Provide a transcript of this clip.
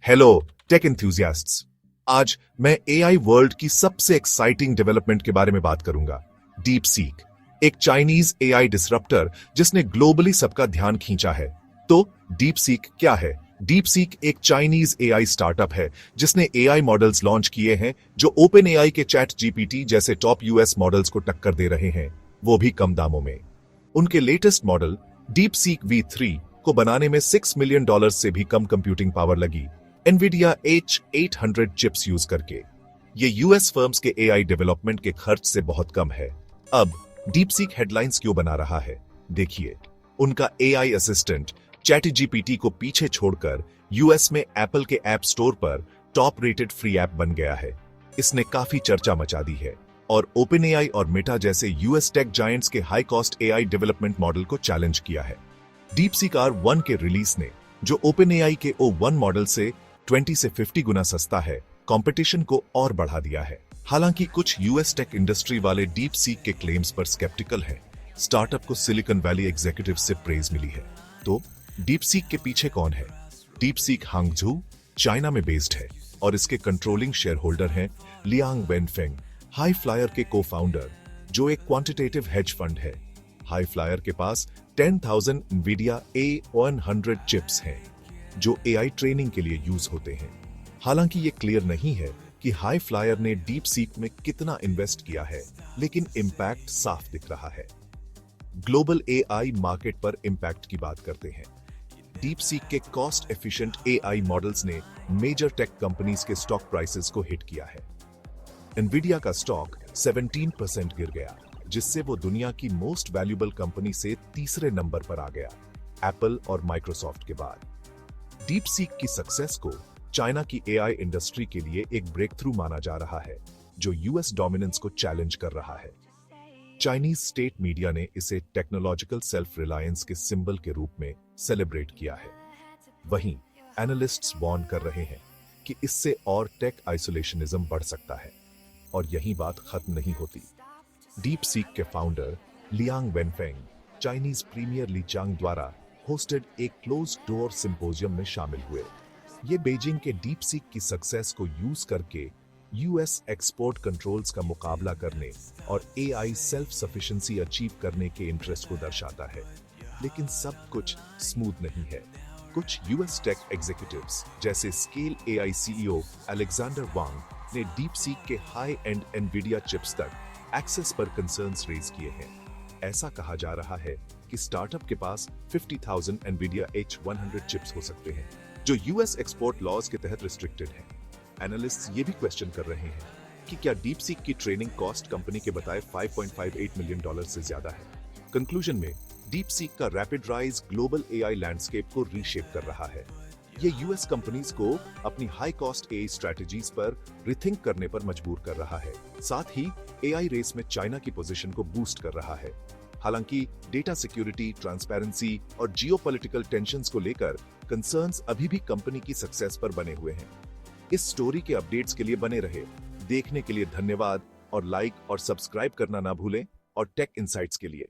Hello take एंथुसियास्ट्स। आज मैं AI world की सबसे एक्साइटिंग डेवलपमेंट के बारे में बात करूंगा। डीप सीक, एक चाइनीज एआई डिसरप्टर जिसने ग्लोबली सबका ध्यान खींचा है। तो डीप सीक क्या है? डीप सीक एक चाइनीज एआई स्टार्टअप है जिसने एआई मॉडल्स लॉन्च किए हैं जो ओपन एआई के चैट जीपीटी जैसे टॉप यूएस मॉडल्स को टक्कर दे रहे हैं, वो भी कम दामों में। उनके latest model deep seek V3 को बनाने में $6 मिलियन से भी कम कंप्यूटिंग पावर लगी, एनवीडिया H800 चिप्स यूज करके। ये यूएस फर्म्स के एआई डेवलपमेंट के खर्च से बहुत कम है। अब डीपसीक हेडलाइंस क्यों बना रहा है? देखिए, उनका एआई असिस्टेंट चैटजीपीटी को पीछे छोड़कर यूएस में एप्पल के ऐप स्टोर पर टॉप रेटेड फ्री ऐप बन गया है। इसने काफी चर्चा मचा दी है और ओपन एआई और मेटा जैसे यूएस टेक जायंट्स के high cost AI development model को चैलेंज किया है। डीपसीक R1 के रिलीज ने, जो ओपन एआई के O1 मॉडल से 20 से 50 गुना सस्ता है, कंपटीशन को और बढ़ा दिया है। हालांकि कुछ यूएस टेक इंडस्ट्री वाले डीप सीक के क्लेम्स पर स्केप्टिकल हैं। स्टार्टअप को सिलिकॉन वैली एग्जीक्यूटिव से प्रेज मिली है। तो डीप सीक के पीछे कौन है? डीप सीक हांगझू, चाइना में बेस्ड है और इसके कंट्रोलिंग शेयर होल्डर हैं लियांग वेनफेंग, हाई फ्लायर के को फाउंडर, जो एक क्वांटिटेटिव हेज फंड है। हाई फ्लायर के पास 10,000 NVIDIA A100 चिप्स हैं जो एआई ट्रेनिंग के लिए यूज होते हैं। हालांकि ये क्लियर नहीं है कि हाई फ्लायर ने डीप सीक में कितना इन्वेस्ट किया है, लेकिन इंपैक्ट साफ दिख रहा है। ग्लोबल एआई मार्केट पर इंपैक्ट की बात करते हैं। डीप सीक के कॉस्ट एफिशिएंट एआई मॉडल्स ने मेजर टेक कंपनीज के स्टॉक प्राइसेस को हिट किया है। एनवीडिया का स्टॉक 17% गिर गया, जिससे वो दुनिया की मोस्ट वैल्यूएबल कंपनी से तीसरे नंबर पर आ गया, एप्पल और माइक्रोसॉफ्ट के बाद। डीप सीक की सक्सेस को चाइना की एआई इंडस्ट्री के लिए एक ब्रेक थ्रू माना जा रहा है, जो यूएस डोमिनेंस को चैलेंज कर रहा है। चाइनीज स्टेट मीडिया ने इसे टेक्नोलॉजिकल सेल्फ रिलायंस के सिंबल के रूप में सेलिब्रेट किया है। वहीं एनालिस्ट्स वार्न कर रहे हैं कि इससे और टेक आइसोलेशनिज्म बढ़ सकता है। और यही बात खत्म नहीं होती। डीप सीक के founder Liang Wenfeng Chinese premier Li Qiang द्वारा होस्टेड एक क्लोज डोर सिंपोजियम में शामिल हुए। ये बीजिंग के डीप सीक की सक्सेस को यूज करके यूएस एक्सपोर्ट कंट्रोल्स का मुकाबला करने और एआई सेल्फ सफिशिएंसी अचीव करने के इंटरेस्ट को दर्शाता है। लेकिन सब कुछ स्मूथ नहीं है। कुछ यूएस टेक एग्जीक्यूटिव्स जैसे स्केल एआई सीईओ अलेक्जेंडर वांग ने डीप सीक के हाई एंड एनवीडिया चिप्स तक एक्सेस पर कंसर्न्स रेज किए हैं। ऐसा कहा जा रहा है कि स्टार्टअप के पास 50,000 NVIDIA H100 चिप्स हो सकते हैं, जो यूएस एक्सपोर्ट लॉज के तहत रिस्ट्रिक्टेड हैं। एनालिस्ट्स ये भी क्वेश्चन कर रहे हैं कि क्या डीप सीक की ट्रेनिंग कॉस्ट कंपनी के बताए $5.58 मिलियन से ज्यादा है। कंक्लूजन में, डीप सीक का rapid rise global AI landscape को रीशेप कर रहा है। ये यूएस कंपनीज को अपनी हाई कॉस्ट एआई स्ट्रेटजीज पर रिथिंक करने पर मजबूर कर रहा है। साथ ही एआई रेस में चाइना की पोजीशन को बूस्ट कर रहा है। हालांकि डेटा सिक्योरिटी, ट्रांसपेरेंसी और जियोपॉलिटिकल टेंशंस को लेकर कंसर्न्स अभी भी कंपनी की सक्सेस पर बने हुए हैं। इस स्टोरी के अपडेट्स के लिए बने रहे। देखने के लिए धन्यवाद और लाइक और सब्सक्राइब करना ना भूलें। और टेक इनसाइट्स के लिए